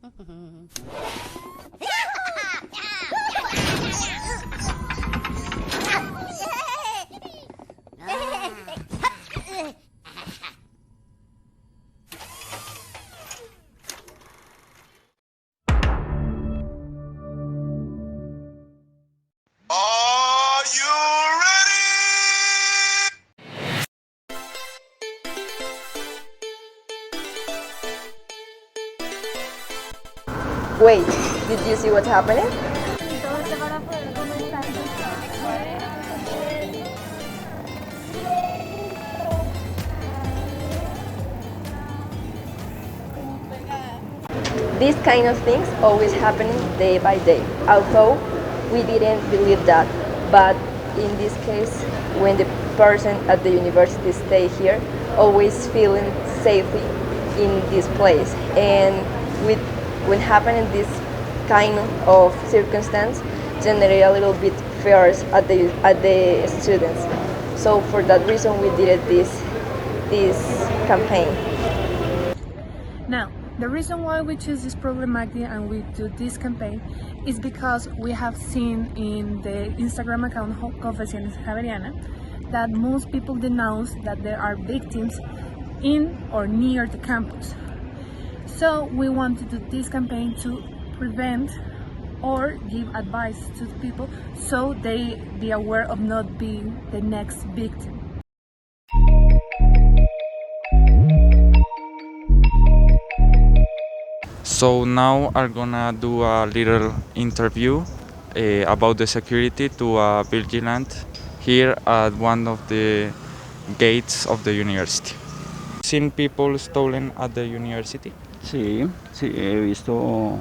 Are you ready? Wait, did you see what's happening? These kind of things always happening day by day. Although we didn't believe that, but in this case, when the person at the university stay here, always feeling safely in this place, and with when happening this kind of circumstance, generate a little bit fears at the students. So for that reason, we did this campaign. Now, the reason why we choose this problematic and we do this campaign is because we have seen in the Instagram account Confesiones Javeriana that most people denounce that there are victims in or near the campus. So we want to do this campaign to prevent or give advice to the people so they be aware of not being the next victim. So now I'm gonna do a little interview about the security to a vigilant here at one of the gates of the university. Seen people stolen at the university? Sí, sí, he visto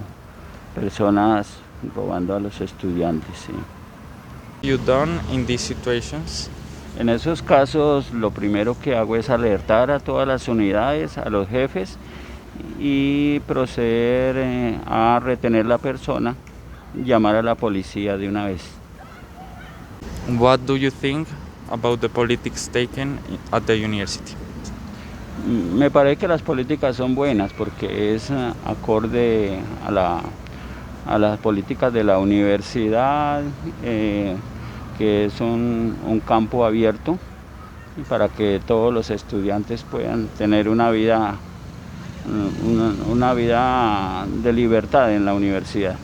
personas robando a los estudiantes, sí. You done in these situations? En esos casos, lo primero que hago es alertar a todas las unidades, a los jefes, y proceder a retener la persona, llamar a la policía de una vez. What do you think about the politics taken at the university? Me parece que las políticas son buenas porque es acorde a las políticas de la universidad, que es un campo abierto para que todos los estudiantes puedan tener una vida de libertad en la universidad.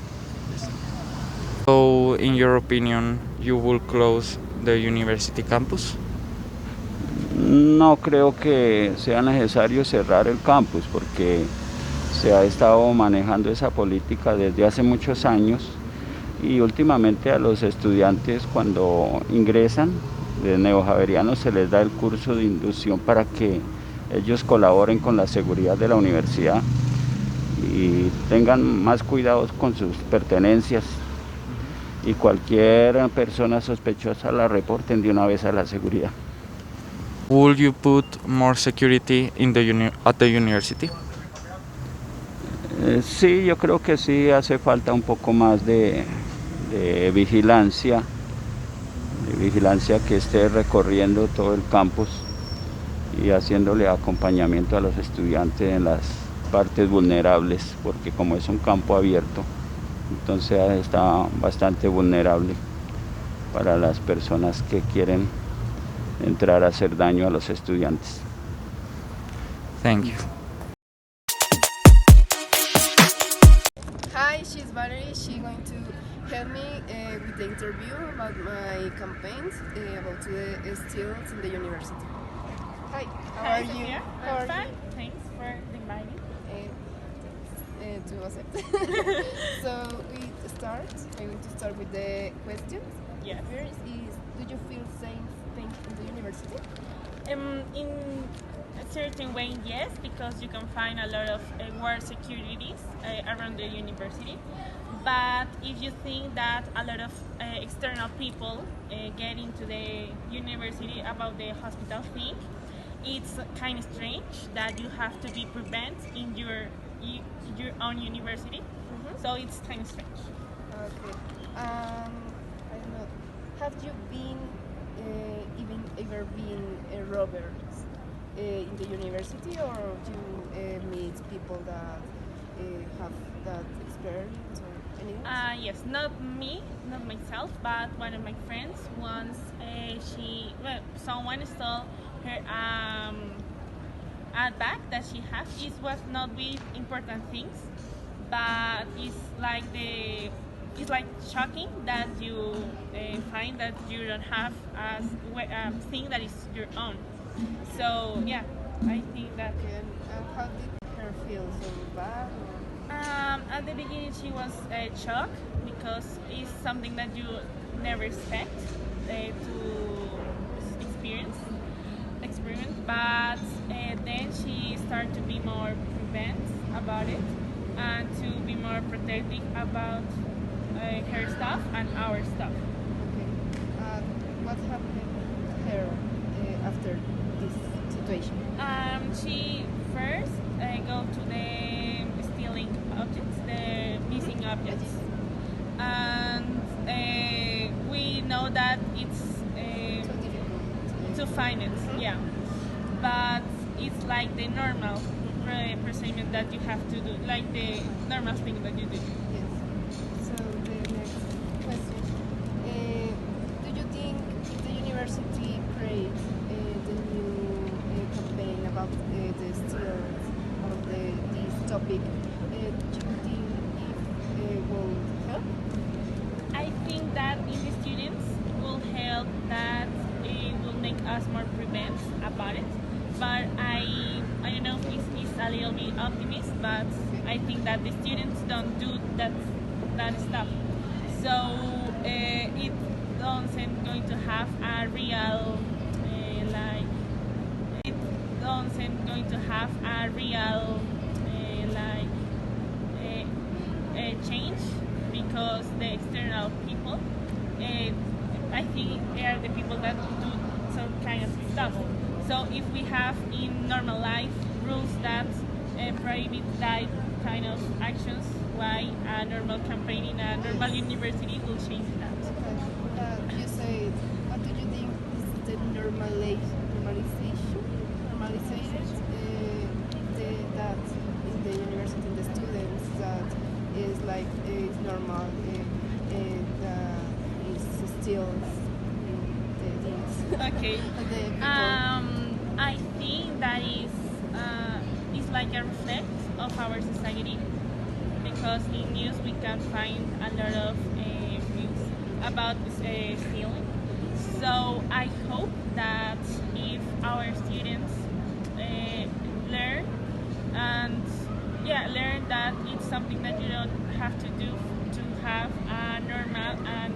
So, in your opinion, you will close the university campus? No creo que sea necesario cerrar el campus porque se ha estado manejando esa política desde hace muchos años y últimamente a los estudiantes cuando ingresan de neojaverianos se les da el curso de inducción para que ellos colaboren con la seguridad de la universidad y tengan más cuidados con sus pertenencias y cualquier persona sospechosa la reporten de una vez a la seguridad. Will you put more security in at the university? Sí, yo creo que sí hace falta un poco más de vigilancia que esté recorriendo todo el campus y haciéndole acompañamiento a los estudiantes en las partes vulnerables, porque como es un campo abierto, entonces está bastante vulnerable para las personas que quieren entrar a hacer daño a los estudiantes. Thank you. Hi, she's Valerie. She's going to help me with the interview about my campaigns about the students in the university. Hi, how are you? Sophia. How are Fine. you? Thanks for inviting. To accept. So we start. I'm going to start with the questions. Yes. First is, do you feel safe in the university? In a certain way, yes, because you can find a lot of war securities around the university. But if you think that a lot of external people get into the university about the hospital thing, it's kind of strange that you have to be prevented in your own university. Mm-hmm. So it's kind of strange. Okay. I don't know. Have you been ever been robbers in the university, or do you meet people that have that experience or anything? Yes, not me, not myself, but one of my friends. Once someone stole her a bag that she had. It was not with important things, but it's like shocking that you find that you don't have a thing that is your own. So yeah, I think that. And how did her feel? So bad? Or? At the beginning, she was shocked because it's something that you never expect to experience. But then she started to be more prevent about it and to be more protective about her stuff and our stuff. Okay. What happened to her after this situation? She first go to the stealing objects, the missing objects, and we know that it's So difficult. to find it, yeah. But it's like the normal procedure that you have to do, like the normal thing that you do. Yes. So the next question: do you think the university create the new campaign about the steals of this topic? Do you think it will help? I think that in the students will help, that it will make us more prevent about it. But I don't know if it's a little bit optimist, but I think that the students don't do that stuff. So it doesn't going to have a real like it doesn't going to have a real change, because the external people, I think, are the people that do some kind of stuff. So if we have in normal life rules that prohibit that kind of actions, why a normal campaign in a normal university will change that? You said, what do you think is the normalization that in the university, the students, that is like is normal, is still the things. Okay. The people. I think that is like a reflect of our society, because in news we can find a lot of news about stealing. So I hope that if our students learn learn that it's something that you don't have to do to have a normal and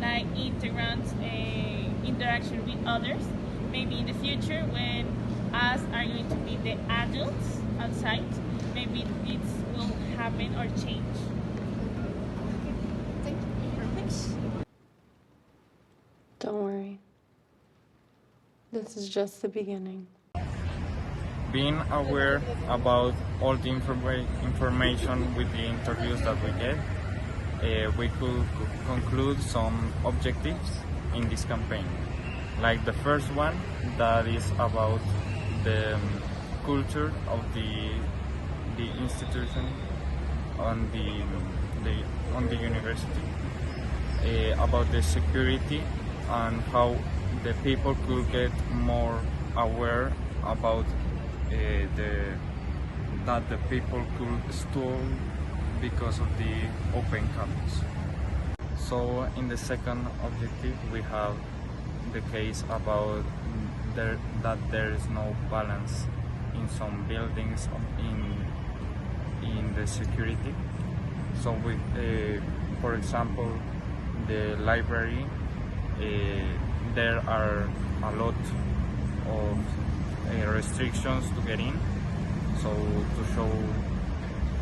like integrant interaction with others. Maybe in the future, when us are going to be the adults outside, maybe it will happen or change. Thank you very much. Don't worry. This is just the beginning. Being aware about all the information with the interviews that we get, we could conclude some objectives in this campaign. Like the first one, that is about the culture of the institution on the university, about the security and how the people could get more aware about that the people could steal because of the open campus. So in the second objective, we have the case about that there is no balance in some buildings in the security. So with for example, the library, there are a lot of restrictions to get in, so to show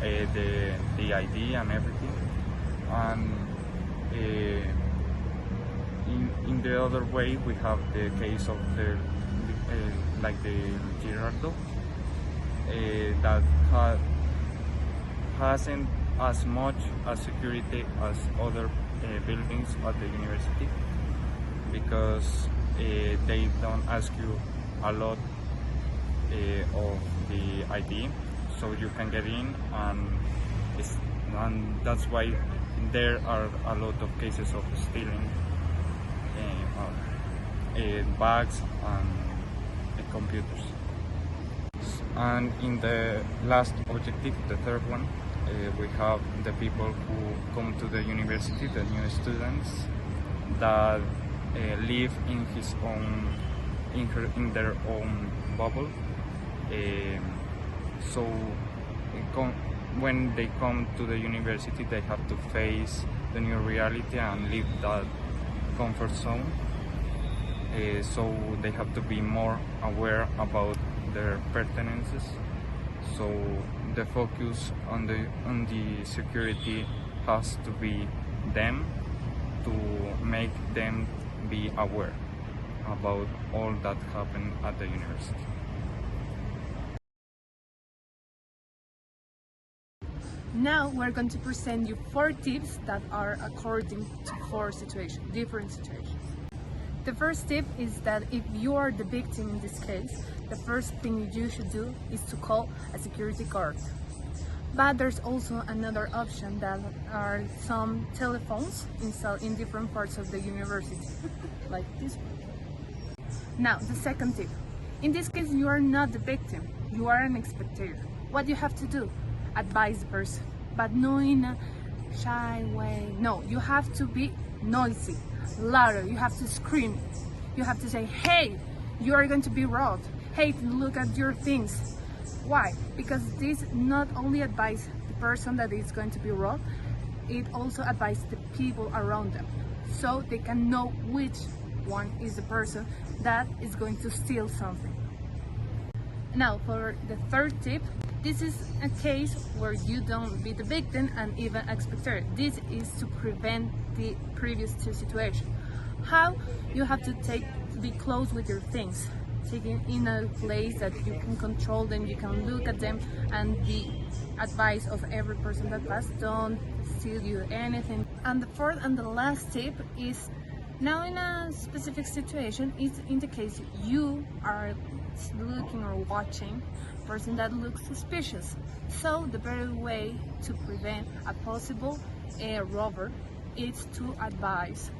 the ID and everything. And in the other way, we have the case of the like the Girardot, that hasn't as much as security as other buildings at the university, because they don't ask you a lot of the ID, so you can get in, and that's why there are a lot of cases of stealing bags and computers. And in the last objective, the third one, we have the people who come to the university, the new students that live in their own bubble. So when they come to the university, they have to face the new reality and leave that comfort zone. So they have to be more aware about their pertenances. So the focus on the security has to be them, to make them be aware about all that happened at the university. Now we're going to present you 4 tips that are according to 4 different situations. The first tip is that if you are the victim in this case, the first thing you should do is to call a security guard. But there's also another option, that are some telephones installed in different parts of the university, like this one. Now, the second tip. In this case, you are not the victim, you are an spectator. What you have to do? Advise the person, but not in a shy way. No, you have to be noisy, louder, you have to scream. You have to say, hey, you are going to be robbed. Hey, look at your things. Why? Because this not only advises the person that is going to be robbed, it also advises the people around them, so they can know which one is the person that is going to steal something. Now, for the third tip, this is a case where you don't be the victim and even a spectator. This is to prevent the previous 2 situations. How? You have to be close with your things, taking in a place that you can control them, you can look at them, and the advice of every person that passes, don't steal you anything. And the fourth and the last tip is, now in a specific situation, is in the case you are looking or watching a person that looks suspicious. So the better way to prevent a possible robber is to advise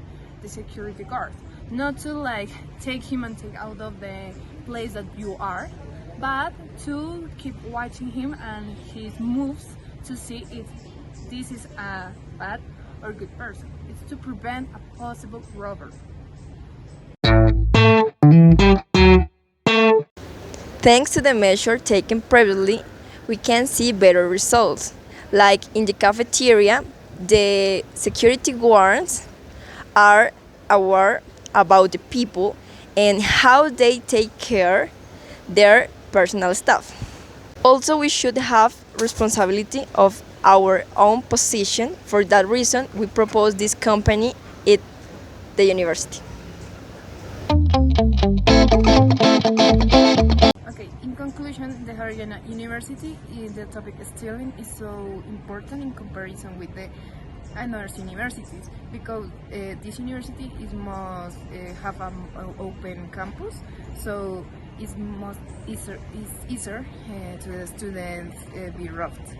the security guard, not to take him and take out of the place that you are, but to keep watching him and his moves to see if this is a bad or good person. It's to prevent a possible robber. Thanks to the measure taken previously, we can see better results. Like in the cafeteria, the security guards are aware about the people and how they take care their personal stuff. Also, we should have responsibility of our own position. For that reason, we propose this company at the university. Okay, in conclusion, the Javeriana University, the topic stealing is so important in comparison with the another universities, because this university must have an open campus, so it's easier to the students be robbed.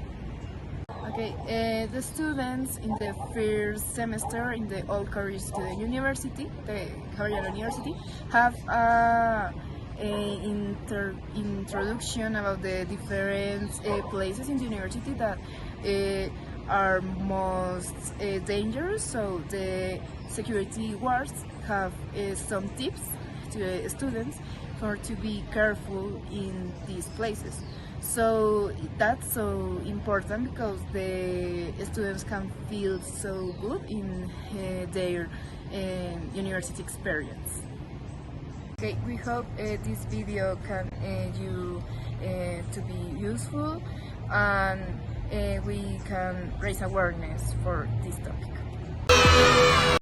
Okay, the students in the first semester in the All Career Student University, the Javeriana University, have an introduction about the different places in the university that are most dangerous. So the security guards have some tips to students to be careful in these places. So that's so important, because the students can feel so good in their university experience. Okay, we hope this video can you to be useful, and we can raise awareness for this topic.